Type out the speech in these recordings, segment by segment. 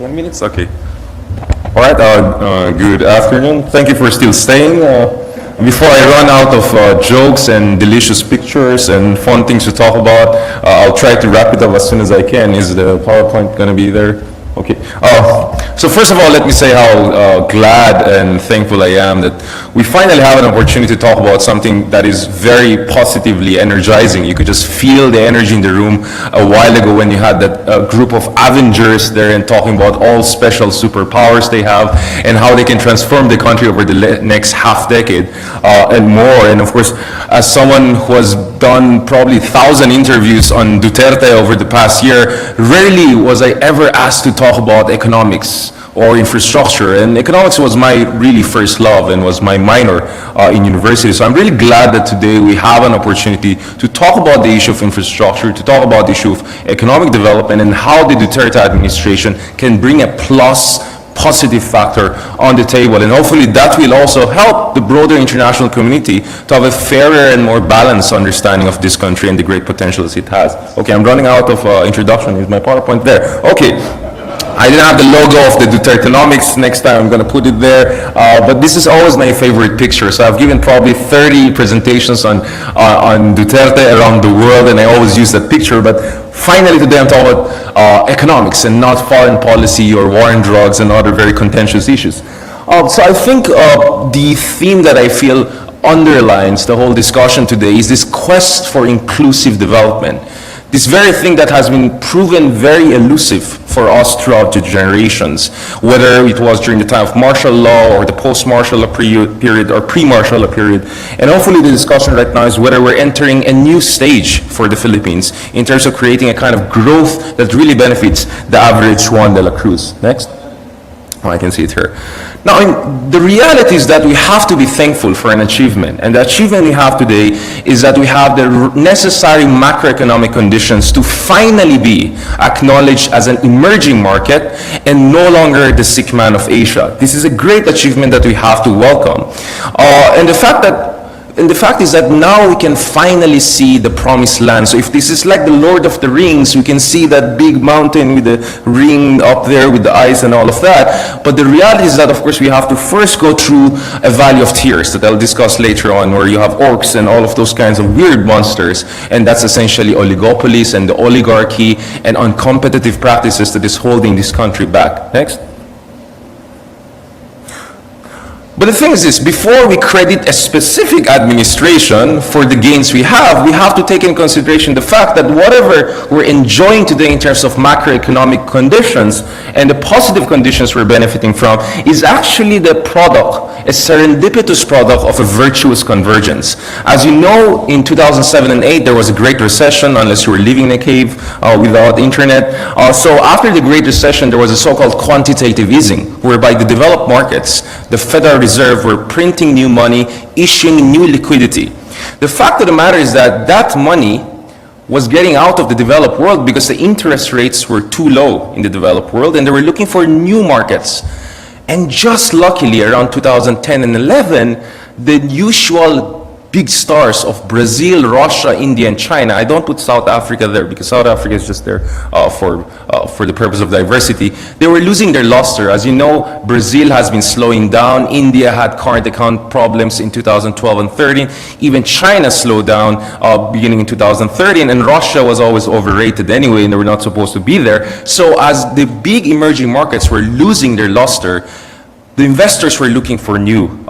7 minutes? Okay. All right, good afternoon. Thank you for still staying. Before I run out of jokes and delicious pictures and fun things to talk about, I'll try to wrap it up as soon as I can. Is the PowerPoint going to be there? Okay. So first of all, let me say how glad and thankful I am that we finally have an opportunity to talk about something that is very positively energizing. You could just feel the energy in the room a while ago when you had that group of Avengers there and talking about all special superpowers they have and how they can transform the country over the next half decade and more. And of course, as someone who has done probably 1,000 interviews on Duterte over the past year, rarely was I ever asked to talk about economics or infrastructure, and economics was my really first love and was my minor in university. So I'm really glad that today we have an opportunity to talk about the issue of infrastructure, to talk about the issue of economic development and how the Duterte administration can bring a positive factor on the table, and hopefully that will also help the broader international community to have a fairer and more balanced understanding of this country and the great potentials it has. Okay, I'm running out of introduction. Is my PowerPoint there? Okay. I didn't have the logo of the Dutertenomics. Next time I'm going to put it there. But this is always my favorite picture. So I've given probably 30 presentations on Duterte around the world, and I always use that picture. But finally today I'm talking about economics and not foreign policy or war on drugs and other very contentious issues. So I think the theme that I feel underlines the whole discussion today is this quest for inclusive development. This very thing that has been proven very elusive for us throughout the generations, whether it was during the time of martial law or the post-martial law period or pre-martial law period. And hopefully the discussion right now is whether we're entering a new stage for the Philippines in terms of creating a kind of growth that really benefits the average Juan de la Cruz. Next. Oh, I can see it here. Now, the reality is that we have to be thankful for an achievement. And the achievement we have today is that we have the necessary macroeconomic conditions to finally be acknowledged as an emerging market and no longer the sick man of Asia. This is a great achievement that we have to welcome. And the fact is that now we can finally see the promised land. So if this is like the Lord of the Rings, we can see that big mountain with the ring up there with the eyes and all of that. But the reality is that, of course, we have to first go through a valley of tears that I'll discuss later on, where you have orcs and all of those kinds of weird monsters. And that's essentially oligopolies and the oligarchy and uncompetitive practices that is holding this country back. Next. But the thing is this, before we credit a specific administration for the gains we have to take in consideration the fact that whatever we're enjoying today in terms of macroeconomic conditions and the positive conditions we're benefiting from is actually the product, a serendipitous product of a virtuous convergence. As you know, in 2007 and 2008, there was a Great Recession, unless you were living in a cave without internet. So after the Great Recession, there was a so-called quantitative easing, whereby the developed markets, the Federal Reserve, were printing new money, issuing new liquidity. The fact of the matter is that that money was getting out of the developed world because the interest rates were too low in the developed world, and they were looking for new markets. And just luckily, around 2010 and 11, the usual big stars of Brazil, Russia, India, and China. I don't put South Africa there because South Africa is just there for the purpose of diversity. They were losing their luster. As you know, Brazil has been slowing down. India had current account problems in 2012 and 13. Even China slowed down beginning in 2013, and Russia was always overrated anyway, and they were not supposed to be there. So as the big emerging markets were losing their luster, the investors were looking for new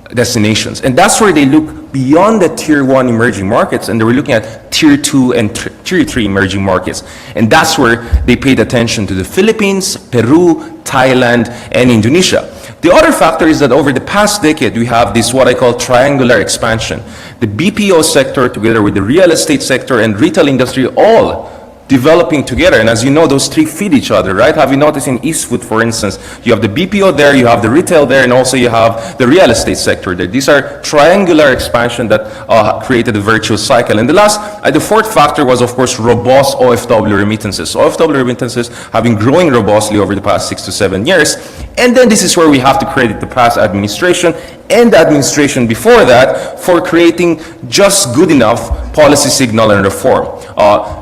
destinations. And that's where they look beyond the tier 1 emerging markets, and they were looking at tier 2 and tier 3 emerging markets. And that's where they paid attention to the Philippines, Peru, Thailand, and Indonesia. The other factor is that over the past decade, we have this what I call triangular expansion. The BPO sector together with the real estate sector and retail industry all developing together. And as you know, those three feed each other, right? Have you noticed in Eastwood, for instance, you have the BPO there, you have the retail there, and also you have the real estate sector there. These are triangular expansion that created a virtuous cycle. And the fourth factor was, of course, robust OFW remittances. OFW remittances have been growing robustly over the past 6 to 7 years. And then this is where we have to credit the past administration and the administration before that for creating just good enough policy signal and reform.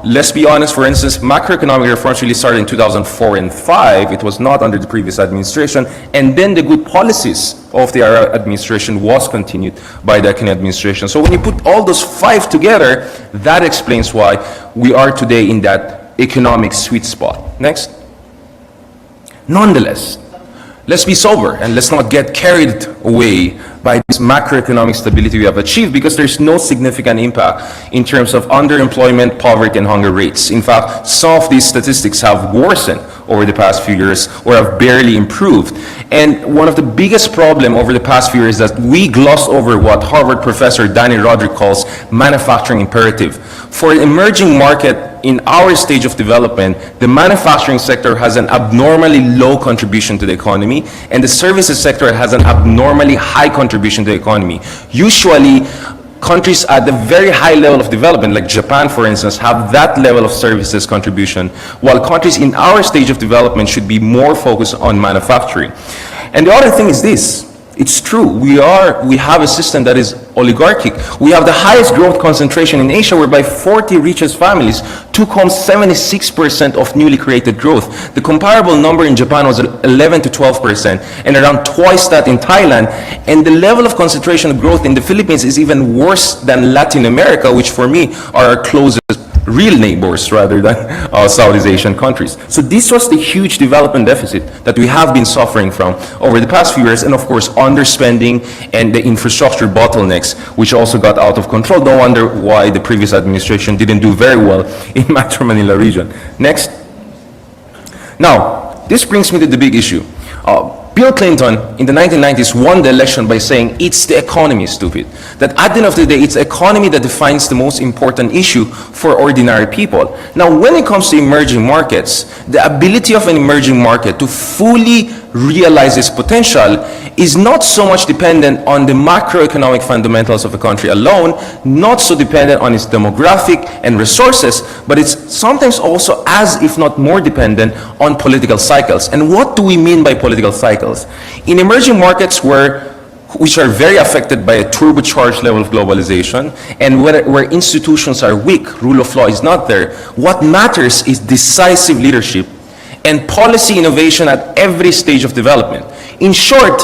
Let's be honest, for instance, macroeconomic reforms really started in 2004 and 5. It was not under the previous administration. And then the good policies of the administration was continued by the Aquino administration. So when you put all those 5 together, that explains why we are today in that economic sweet spot. Next. Nonetheless, let's be sober and let's not get carried away by this macroeconomic stability we have achieved, because there's no significant impact in terms of underemployment, poverty, and hunger rates. In fact, some of these statistics have worsened over the past few years or have barely improved. And one of the biggest problems over the past few years is that we glossed over what Harvard professor Danny Roderick calls manufacturing imperative. For an emerging market in our stage of development, the manufacturing sector has an abnormally low contribution to the economy, and the services sector has an abnormally high contribution to the economy. Usually, countries at the very high level of development, like Japan, for instance, have that level of services contribution, while countries in our stage of development should be more focused on manufacturing. And the other thing is this. It's true, we have a system that is oligarchic. We have the highest growth concentration in Asia, whereby 40 richest families took home 76% of newly created growth. The comparable number in Japan was 11 to 12%, and around twice that in Thailand. And the level of concentration of growth in the Philippines is even worse than Latin America, which for me are our closest real neighbors rather than Southeast Asian countries. So this was the huge development deficit that we have been suffering from over the past few years, and of course underspending and the infrastructure bottlenecks, which also got out of control. No wonder why the previous administration didn't do very well in Metro Manila region. Next. Now, this brings me to the big issue. Bill Clinton in the 1990s won the election by saying it's the economy, stupid. That at the end of the day, it's the economy that defines the most important issue for ordinary people. Now, when it comes to emerging markets, the ability of an emerging market to fully realize its potential is not so much dependent on the macroeconomic fundamentals of a country alone, not so dependent on its demographic and resources, but it's sometimes also as if not more dependent on political cycles. And what do we mean by political cycles? In emerging markets which are very affected by a turbocharged level of globalization, and where institutions are weak, rule of law is not there, what matters is decisive leadership and policy innovation at every stage of development. In short,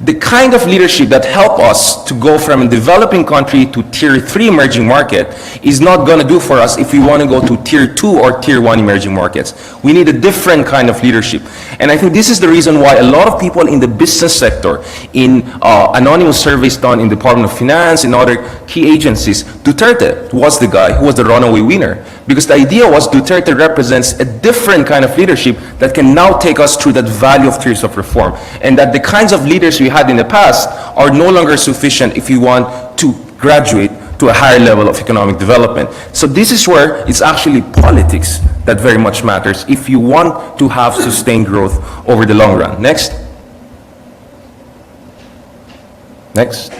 the kind of leadership that help us to go from a developing country to tier 3 emerging market is not going to do for us if we want to go to tier 2 or tier 1 emerging markets. We need a different kind of leadership. And I think this is the reason why a lot of people in the business sector, in anonymous surveys done in the Department of Finance and other key agencies, Duterte was the guy who was the runaway winner. Because the idea was Duterte represents a different kind of leadership that can now take us through that valley of tears of reform. And that the kinds of leaders we had in the past are no longer sufficient if we want to graduate to a higher level of economic development. So this is where it's actually politics that very much matters if you want to have sustained growth over the long run. Next. Next.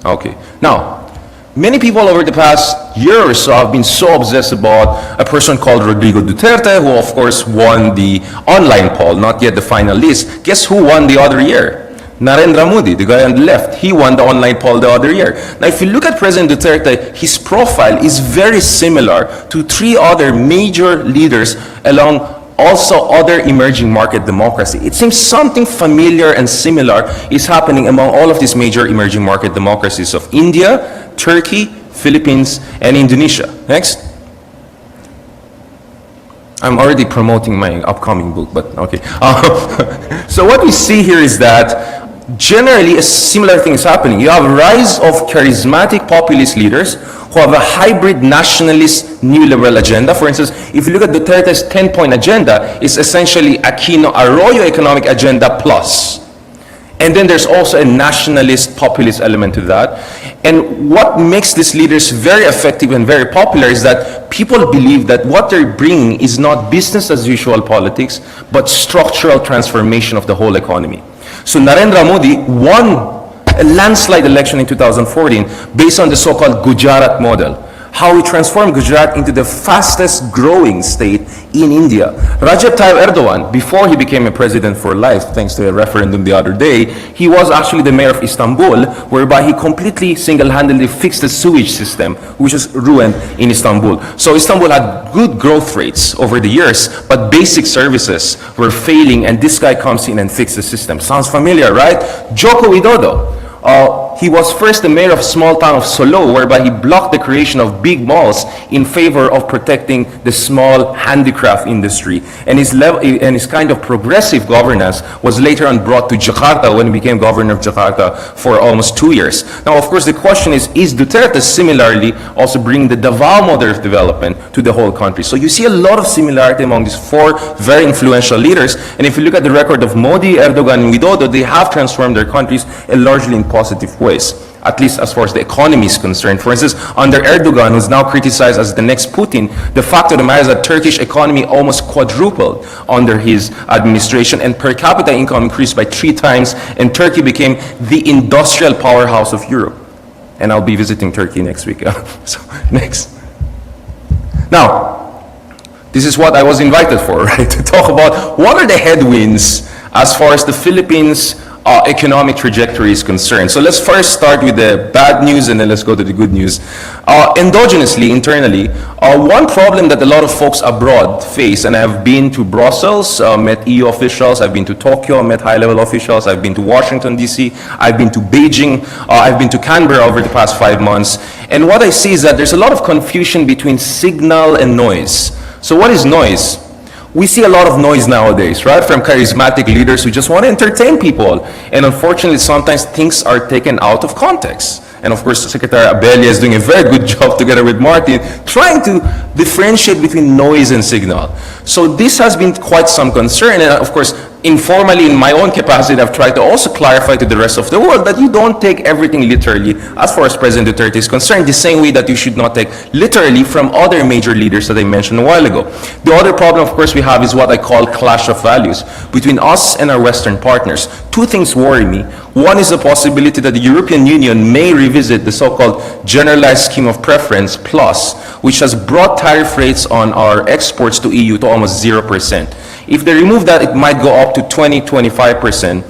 Okay. Now, many people over the past year or so have been so obsessed about a person called Rodrigo Duterte, who of course won the online poll, not yet the final list. Guess who won the other year? Narendra Modi, the guy on the left. He won the online poll the other year. Now, if you look at President Duterte, his profile is very similar to 3 other major leaders along also other emerging market democracy. It seems something familiar and similar is happening among all of these major emerging market democracies of India, Turkey, Philippines, and Indonesia. Next. I'm already promoting my upcoming book, but okay. So what we see here is that generally a similar thing is happening. You have a rise of charismatic populist leaders who have a hybrid nationalist new liberal agenda. For instance, if you look at Duterte's 10-point agenda, it's essentially Aquino Arroyo economic agenda plus. And then there's also a nationalist populist element to that. And what makes these leaders very effective and very popular is that people believe that what they're bringing is not business as usual politics, but structural transformation of the whole economy. So Narendra Modi won a landslide election in 2014 based on the so-called Gujarat model. how he transformed Gujarat into the fastest growing state in India. Recep Tayyip Erdogan, before he became a president for life, thanks to a referendum the other day, he was actually the mayor of Istanbul, whereby he completely single-handedly fixed the sewage system, which was ruined in Istanbul. So Istanbul had good growth rates over the years, but basic services were failing, and this guy comes in and fixes the system. Sounds familiar, right? Joko Widodo. He was first the mayor of small town of Solo, whereby he blocked the creation of big malls in favor of protecting the small handicraft industry. And his kind of progressive governance was later on brought to Jakarta when he became governor of Jakarta for almost 2 years. Now, of course, the question is Duterte similarly also bringing the Davao model of development to the whole country? So you see a lot of similarity among these four very influential leaders. And if you look at the record of Modi, Erdogan, and Widodo, they have transformed their countries largely in positive ways, at least as far as the economy is concerned. For instance, under Erdogan, who's now criticized as the next Putin, the fact of the matter is that Turkish economy almost quadrupled under his administration, and per capita income increased by 3 times, and Turkey became the industrial powerhouse of Europe. And I'll be visiting Turkey next week. So, next. Now, this is what I was invited for, right? To talk about what are the headwinds as far as the Philippines economic trajectory is concerned. So let's first start with the bad news, and then let's go to the good news. Endogenously, internally, one problem that a lot of folks abroad face, and I've been to Brussels, met EU officials, I've been to Tokyo, met high-level officials, I've been to Washington, D.C., I've been to Beijing, I've been to Canberra over the past 5 months, and what I see is that there's a lot of confusion between signal and noise. So what is noise? We see a lot of noise nowadays, right? From charismatic leaders who just want to entertain people. And unfortunately, sometimes things are taken out of context. And of course, Secretary Abella is doing a very good job together with Martin, trying to differentiate between noise and signal. So this has been quite some concern. And of course, informally, in my own capacity, I've tried to also clarify to the rest of the world that you don't take everything literally as far as President Duterte is concerned, the same way that you should not take literally from other major leaders that I mentioned a while ago. The other problem, of course, we have is what I call clash of values between us and our Western partners. 2 things worry me. One is the possibility that the European Union may revisit the so-called Generalized Scheme of Preference Plus, which has brought tariff rates on our exports to EU to almost 0%. If they remove that, it might go up to 20–25%.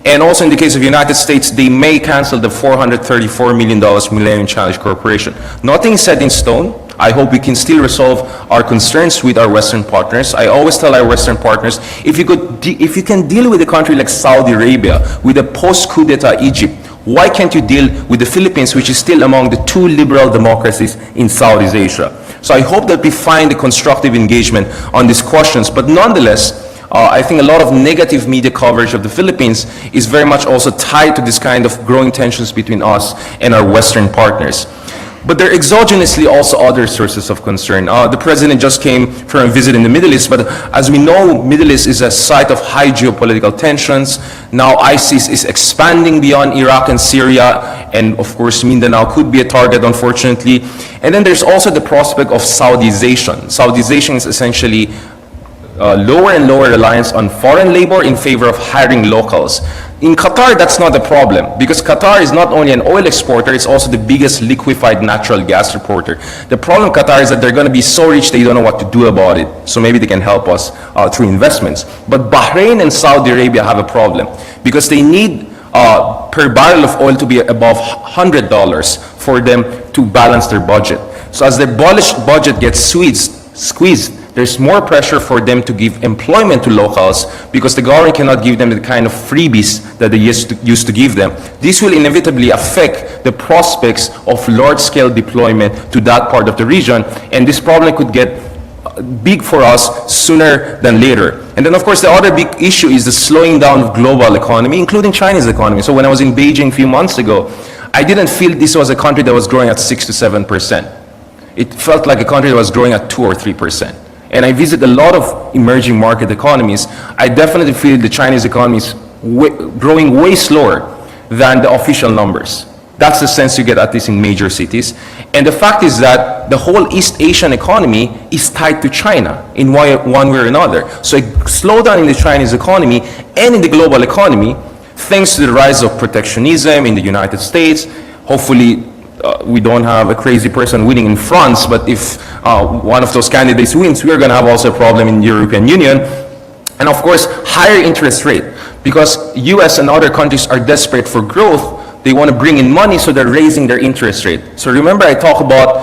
And also in the case of the United States, they may cancel the $434 million Millennium Challenge Corporation. Nothing is set in stone. I hope we can still resolve our concerns with our Western partners. I always tell our Western partners, if you can deal with a country like Saudi Arabia, with a post-coup d'etat Egypt, why can't you deal with the Philippines, which is still among the 2 liberal democracies in Southeast Asia? So I hope that we find a constructive engagement on these questions. But nonetheless, I think a lot of negative media coverage of the Philippines is very much also tied to this kind of growing tensions between us and our Western partners. But there are exogenously also other sources of concern. The president just came for a visit in the Middle East, but as we know, Middle East is a site of high geopolitical tensions. Now ISIS is expanding beyond Iraq and Syria, and of course Mindanao could be a target, unfortunately. And then there's also the prospect of Saudization. Saudization is essentially lower and lower reliance on foreign labor in favor of hiring locals. In Qatar, that's not a problem, because Qatar is not only an oil exporter, it's also the biggest liquefied natural gas exporter. The problem in Qatar is that they're going to be so rich they don't know what to do about it. So maybe they can help us through investments. But Bahrain and Saudi Arabia have a problem, because they need per barrel of oil to be above $100 for them to balance their budget. So as their budget gets squeezed, there's more pressure for them to give employment to locals, because the government cannot give them the kind of freebies that they used to give them. This will inevitably affect the prospects of large-scale deployment to that part of the region, and this problem could get big for us sooner than later. And then, of course, the other big issue is the slowing down of global economy, including China's economy. So when I was in Beijing a few months ago, I didn't feel this was a country that was growing at 6 to 7%. It felt like a country that was growing at 2 or 3%. And I visit a lot of emerging market economies. I definitely feel the Chinese economy is growing way slower than the official numbers. That's the sense you get, at least in major cities. And the fact is that the whole East Asian economy is tied to China in one way or another. So a slowdown in the Chinese economy and in the global economy, thanks to the rise of protectionism in the United States, hopefully we don't have a crazy person winning in France, but if one of those candidates wins, we are going to have also a problem in the European Union. And of course, higher interest rate, because US and other countries are desperate for growth. They want to bring in money, so they're raising their interest rate. So remember, I talk about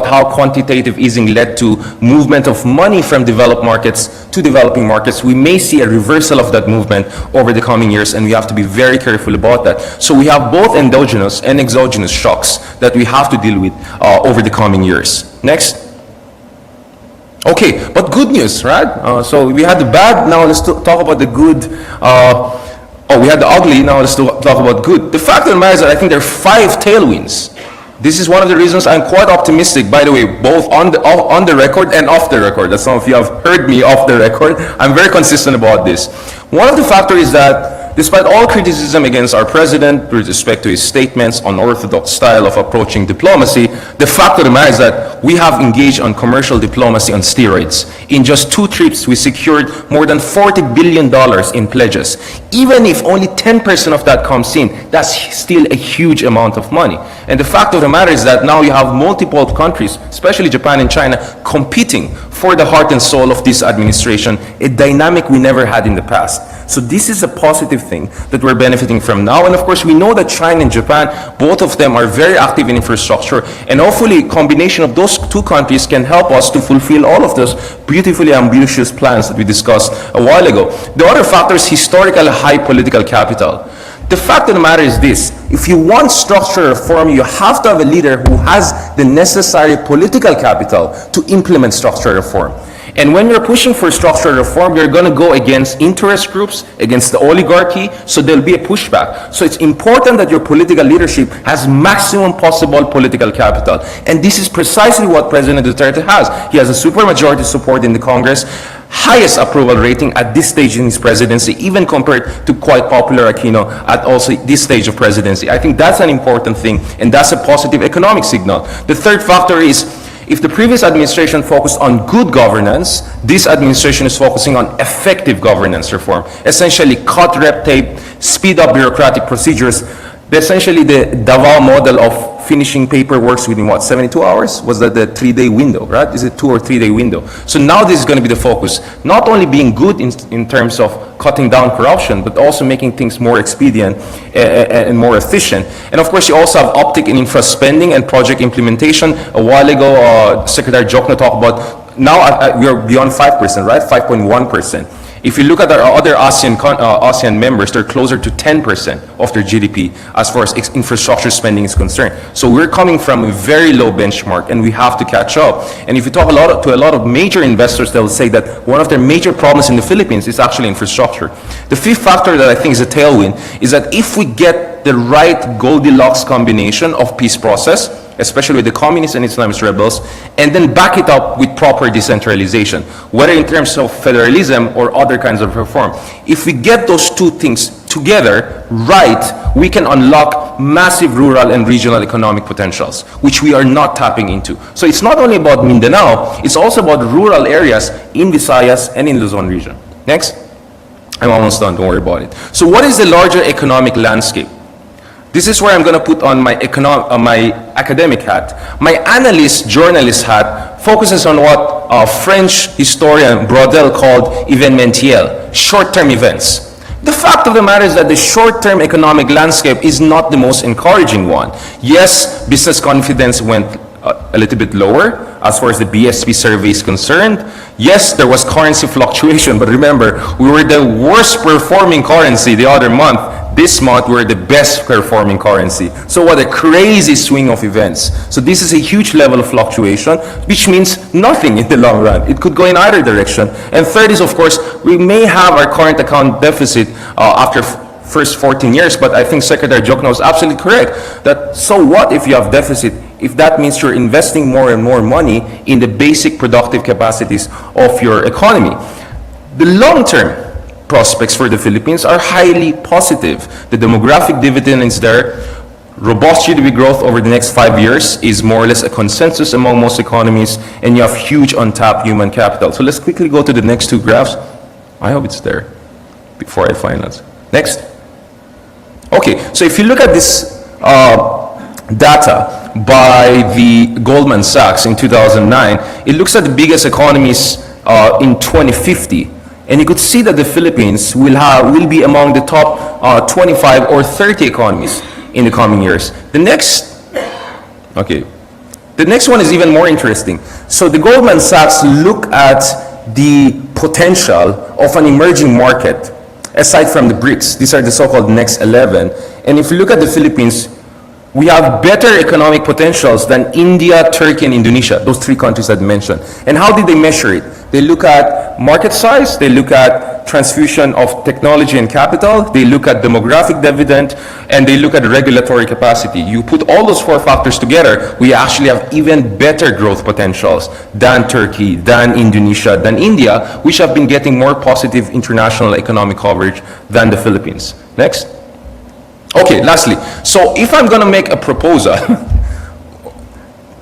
how quantitative easing led to movement of money from developed markets to developing markets. We may see a reversal of that movement over the coming years, and we have to be very careful about that. So we have both endogenous and exogenous shocks that we have to deal with over the coming years. Next. Okay, but good news, right? So we had the bad, now let's talk about the good. We had the ugly, now let's talk about good. The fact of the matter is that I think there are 5 tailwinds. This is one of the reasons I'm quite optimistic, by the way, both on the record and off the record. As some of you have heard me off the record, I'm very consistent about this. One of the factors is that despite all criticism against our president with respect to his statements on unorthodox style of approaching diplomacy, the fact of the matter is that we have engaged on commercial diplomacy on steroids. In just 2 trips, we secured more than $40 billion in pledges. Even if only 10% of that comes in, that's still a huge amount of money. And the fact of the matter is that now you have multiple countries, especially Japan and China, competing for the heart and soul of this administration, a dynamic we never had in the past. So this is a positive thing that we're benefiting from now. And of course, we know that China and Japan, both of them are very active in infrastructure. And hopefully, a combination of those 2 countries can help us to fulfill all of those beautifully ambitious plans that we discussed a while ago. The other factor is historical high political capital. The fact of the matter is this: if you want structural reform, you have to have a leader who has the necessary political capital to implement structural reform. And when you're pushing for structural reform, you're going to go against interest groups, against the oligarchy, so there'll be a pushback. So it's important that your political leadership has maximum possible political capital. And this is precisely what President Duterte has. He has a supermajority support in the Congress, highest approval rating at this stage in his presidency, even compared to quite popular Aquino at also this stage of presidency. I think that's an important thing, and that's a positive economic signal. The third factor is, if the previous administration focused on good governance, this administration is focusing on effective governance reform. Essentially, cut red tape, speed up bureaucratic procedures. Essentially, the Davao model of finishing paperwork within what, 72 hours? Was that the 3-day window, right? Is it 2 or 3-day window? So now this is going to be the focus. Not only being good in terms of cutting down corruption, but also making things more expedient and more efficient. And of course, you also have uptick in infra spending and project implementation. A while ago, Secretary Jokno talked about, now we are beyond 5%, right? 5.1%. If you look at our other ASEAN members, they're closer to 10% of their GDP as far as infrastructure spending is concerned. So we're coming from a very low benchmark, and we have to catch up. And if you talk to a lot of major investors, they'll say that one of their major problems in the Philippines is actually infrastructure. The fifth factor that I think is a tailwind is that if we get the right Goldilocks combination of peace process, especially with the communists and Islamist rebels, and then back it up with proper decentralization, whether in terms of federalism or other kinds of reform. If we get those 2 things together right, we can unlock massive rural and regional economic potentials, which we are not tapping into. So it's not only about Mindanao, it's also about rural areas in Visayas and in Luzon region. Next. I'm almost done, don't worry about it. So what is the larger economic landscape? This is where I'm going to put on my academic hat. My analyst, journalist hat focuses on what French historian Braudel called événementiel, short-term events. The fact of the matter is that the short-term economic landscape is not the most encouraging one. Yes, business confidence went a little bit lower as far as the BSP survey is concerned. Yes, there was currency fluctuation, but remember, we were the worst performing currency the other month. This month, we're the best performing currency. So what a crazy swing of events. So this is a huge level of fluctuation, which means nothing in the long run. It could go in either direction. And third is, of course, we may have our current account deficit after first 14 years, but I think Secretary Jokno is absolutely correct that so what if you have deficit, if that means you're investing more and more money in the basic productive capacities of your economy. The long-term prospects for the Philippines are highly positive. The demographic dividend is there. Robust GDP growth over the next 5 years is more or less a consensus among most economies, and you have huge untapped human capital. So let's quickly go to the next 2 graphs. I hope it's there before I find it. Next. Okay, so if you look at this data by the Goldman Sachs in 2009, it looks at the biggest economies in 2050. And you could see that the Philippines will be among the top 25 or 30 economies in the coming years. The next one is even more interesting. So the Goldman Sachs look at the potential of an emerging market aside from the BRICS. These are the so-called next 11. And if you look at the Philippines, we have better economic potentials than India, Turkey, and Indonesia, those three countries I mentioned. And how did they measure it? They look at market size, they look at transfusion of technology and capital, they look at demographic dividend, and they look at regulatory capacity. You put all those four factors together, we actually have even better growth potentials than Turkey, than Indonesia, than India, which have been getting more positive international economic coverage than the Philippines. Next. Okay, lastly, so if I'm going to make a proposal,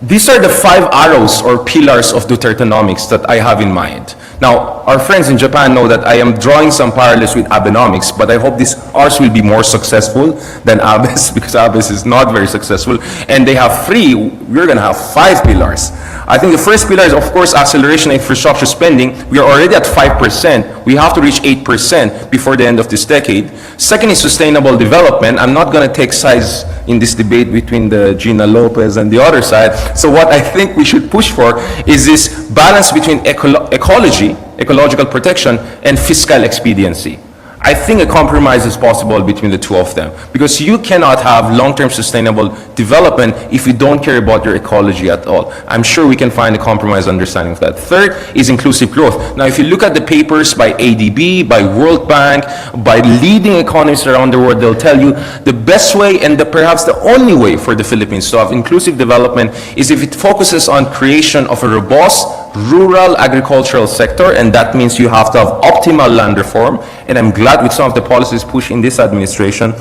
these are the 5 arrows or pillars of Dutertenomics that I have in mind. Now, our friends in Japan know that I am drawing some parallels with Abenomics, but I hope ours will be more successful than Abe's, because Abe's is not very successful. And they have 3, we're going to have 5 pillars. I think the first pillar is, of course, acceleration of infrastructure spending. We are already at 5%. We have to reach 8% before the end of this decade. Second is sustainable development. I'm not going to take sides in this debate between the Gina Lopez and the other side. So what I think we should push for is this balance between ecology, ecological protection, and fiscal expediency. I think a compromise is possible between the two of them, because you cannot have long-term sustainable development if you don't care about your ecology at all. I'm sure we can find a compromise understanding of that. Third is inclusive growth. Now, if you look at the papers by ADB, by World Bank, by leading economists around the world, they'll tell you the best way and perhaps the only way for the Philippines to have inclusive development is if it focuses on creation of a robust rural agricultural sector, and that means you have to have optimal land reform, and I'm glad with some of the policies pushed in this administration.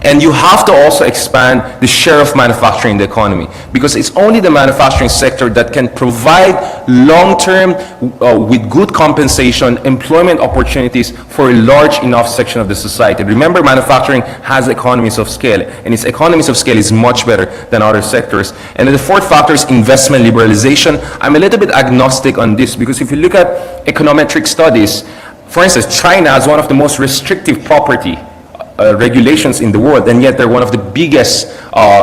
And you have to also expand the share of manufacturing in the economy, because it's only the manufacturing sector that can provide long-term, with good compensation, employment opportunities for a large enough section of the society. Remember, manufacturing has economies of scale, and its economies of scale is much better than other sectors. And then the fourth factor is investment liberalization. I'm a little bit agnostic on this, because if you look at econometric studies, for instance, China has one of the most restrictive property regulations in the world, and yet they're one of the biggest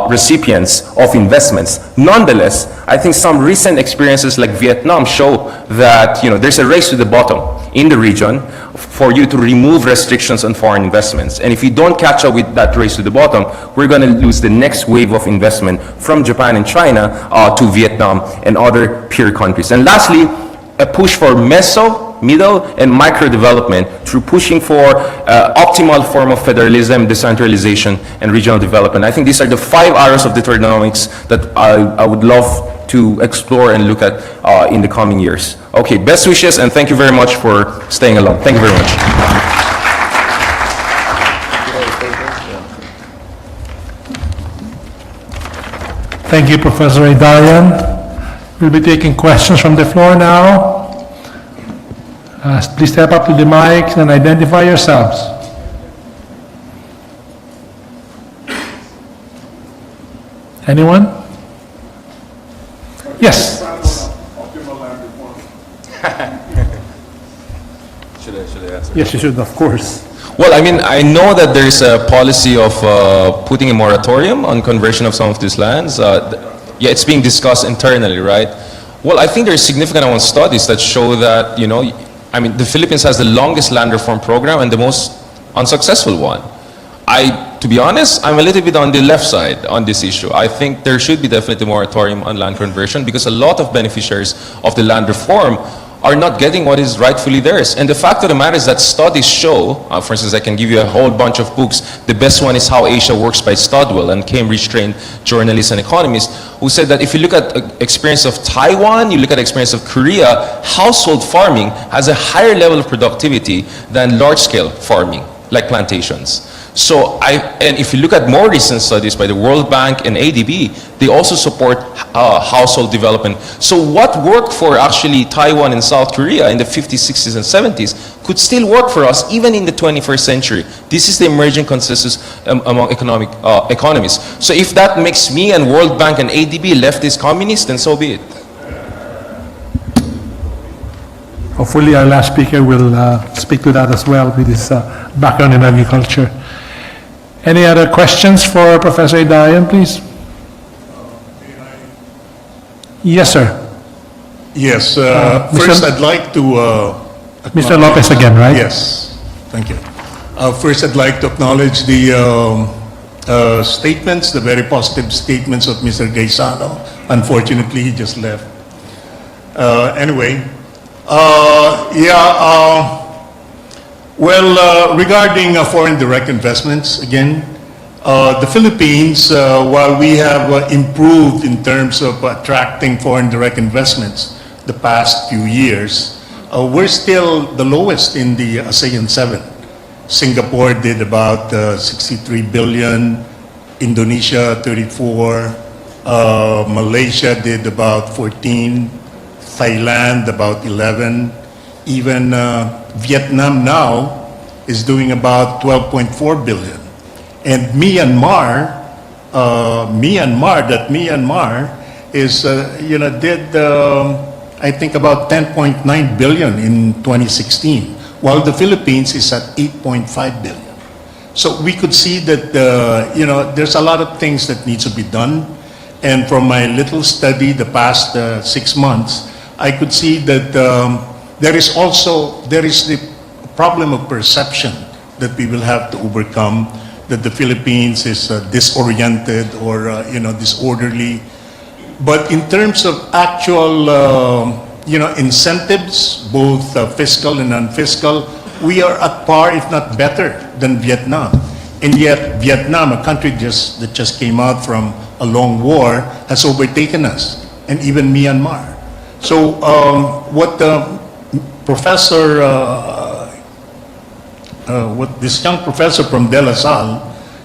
recipients of investments. Nonetheless, I think some recent experiences like Vietnam show that there's a race to the bottom in the region for you to remove restrictions on foreign investments. And if you don't catch up with that race to the bottom, we're going to lose the next wave of investment from Japan and China to Vietnam and other peer countries. And lastly, a push for middle and micro development through pushing for optimal form of federalism, decentralization, and regional development. I think these are the 5 areas of Dutertenomics that I would love to explore and look at in the coming years. Okay, best wishes, and thank you very much for staying along. Thank you very much. Thank you, Professor Heydarian. We'll be taking questions from the floor now. Please step up to the mic and identify yourselves. Anyone? Yes. Should I answer? Yes, you should, of course. Well, I mean, I know that there's a policy of putting a moratorium on conversion of some of these lands. Yeah, it's being discussed internally, right? Well, I think there's significant amount of studies that show that, the Philippines has the longest land reform program and the most unsuccessful one. To be honest, I'm a little bit on the left side on this issue. I think there should be definitely a moratorium on land conversion, because a lot of beneficiaries of the land reform are not getting what is rightfully theirs. And the fact of the matter is that studies show, for instance, I can give you a whole bunch of books. The best one is How Asia Works by Studwell, and Cambridge-trained journalists and economists, who said that if you look at experience of Taiwan, you look at experience of Korea, household farming has a higher level of productivity than large-scale farming, like plantations. So and if you look at more recent studies by the World Bank and ADB, they also support household development. So what worked for actually Taiwan and South Korea in the 50s, 60s, and 70s could still work for us even in the 21st century. This is the emerging consensus among economists. So if that makes me and World Bank and ADB leftist communists, then so be it. Hopefully our last speaker will speak to that as well with his background in agriculture. Any other questions for Professor Heydarian, please? Yes, sir. Yes, Mr. first I'd like to... Mr. Lopez again, right? Yes, thank you. First I'd like to acknowledge the statements, the very positive statements of Mr. Gaisano. Unfortunately, he just left. Anyway, regarding foreign direct investments, again, the Philippines, while we have improved in terms of attracting foreign direct investments the past few years, we're still the lowest in the ASEAN 7. Singapore did about 63 billion, Indonesia 34, Malaysia did about 14, Thailand about 11, even Vietnam now is doing about 12.4 billion. And Myanmar is, did, I think about 10.9 billion in 2016, while the Philippines is at 8.5 billion. So we could see that, there's a lot of things that needs to be done. And from my little study the past 6 months, I could see that there is the problem of perception that we will have to overcome, that the Philippines is disoriented or disorderly. But in terms of actual incentives, both fiscal and non-fiscal, we are at par, if not better, than Vietnam. And yet Vietnam, a country that just came out from a long war, has overtaken us, and even Myanmar. So what this young professor from De La Salle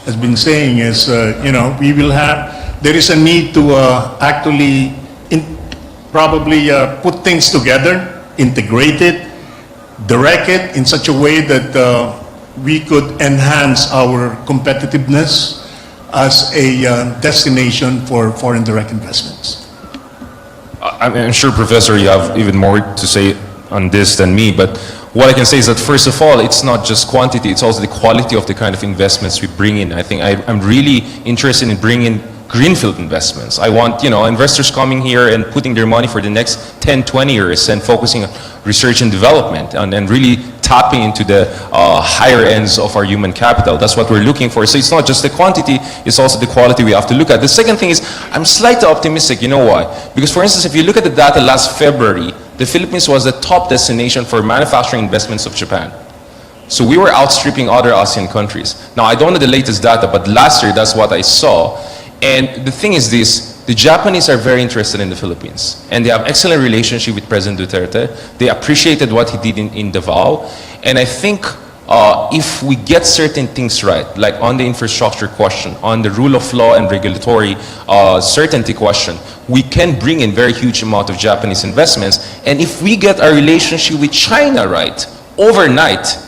has been saying is, there is a need to actually probably put things together, integrate it, direct it in such a way that we could enhance our competitiveness as a destination for foreign direct investments. I'm sure, Professor, you have even more to say on this than me, but what I can say is that, first of all, it's not just quantity, it's also the quality of the kind of investments we bring in. I think I'm really interested in bringing greenfield investments. I want, investors coming here and putting their money for the next 10, 20 years and focusing on research and development and really tapping into the higher ends of our human capital. That's what we're looking for. So it's not just the quantity, it's also the quality we have to look at. The second thing is, I'm slightly optimistic. You know why? Because, for instance, if you look at the data last February, the Philippines was the top destination for manufacturing investments of Japan. So we were outstripping other ASEAN countries. Now, I don't know the latest data, but last year, that's what I saw. And the thing is this, the Japanese are very interested in the Philippines. And they have excellent relationship with President Duterte. They appreciated what he did in Davao. And I think if we get certain things right, like on the infrastructure question, on the rule of law and regulatory certainty question, we can bring in very huge amount of Japanese investments. And if we get our relationship with China right, overnight,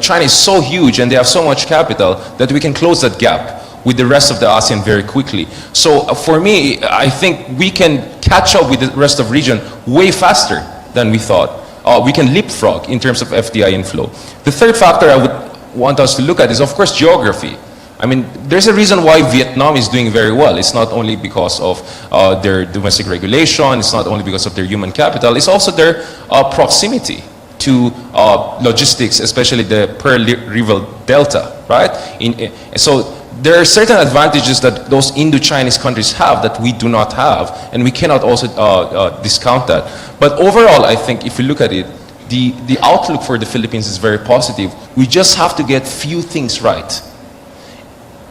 China is so huge and they have so much capital that we can close that gap with the rest of the ASEAN very quickly. So for me, I think we can catch up with the rest of the region way faster than we thought. We can leapfrog in terms of FDI inflow. The third factor I would want us to look at is, of course, geography. I mean, there's a reason why Vietnam is doing very well. It's not only because of their domestic regulation, it's not only because of their human capital, it's also their proximity to logistics, especially the Pearl River Delta, right? So there are certain advantages that those Indo-Chinese countries have that we do not have, and we cannot also discount that. But overall, I think if you look at it, the outlook for the Philippines is very positive. We just have to get few things right.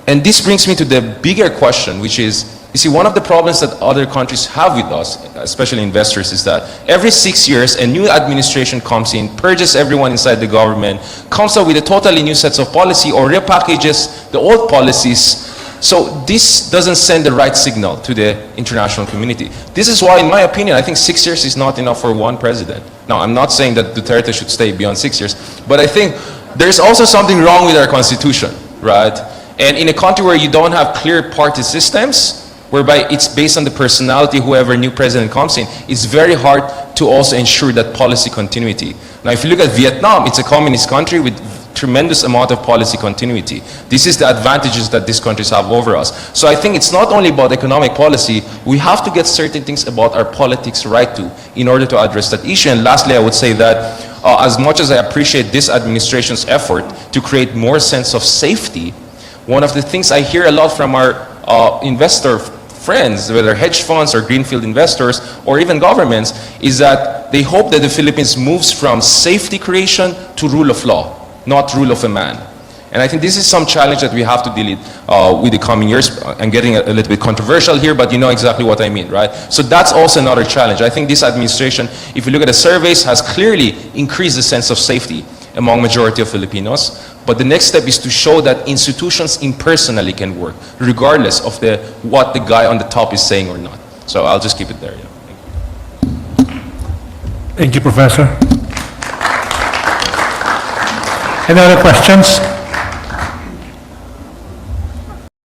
And this brings me to the bigger question, which is, You see, one of the problems that other countries have with us, especially investors, is that every 6 years a new administration comes in, purges everyone inside the government, comes up with a totally new sets of policy or repackages the old policies. So this doesn't send the right signal to the international community. This is why, in my opinion, I think 6 years is not enough for one president. Now, I'm not saying that Duterte should stay beyond 6 years, but I think there's also something wrong with our constitution, right? And in a country where you don't have clear party systems, whereby it's based on the personality whoever new president comes in, it's very hard to also ensure that policy continuity. Now, if you look at Vietnam, it's a communist country with tremendous amount of policy continuity. This is the advantages that these countries have over us. So I think it's not only about economic policy, we have to get certain things about our politics right to in order to address that issue. And lastly, I would say that as much as I appreciate this administration's effort to create more sense of safety, one of the things I hear a lot from our investor friends, whether hedge funds or greenfield investors or even governments, is that they hope that the Philippines moves from safety creation to rule of law, not rule of a man. And I think this is some challenge that we have to deal with the coming years. I'm getting a little bit controversial here, but you know exactly what I mean, right? So that's also another challenge. I think this administration, if you look at the surveys, has clearly increased the sense of safety among majority of Filipinos. But the next step is to show that institutions impersonally can work, regardless of what the guy on the top is saying or not. So I'll just keep it there. Yeah. Thank you, Professor. Any other questions?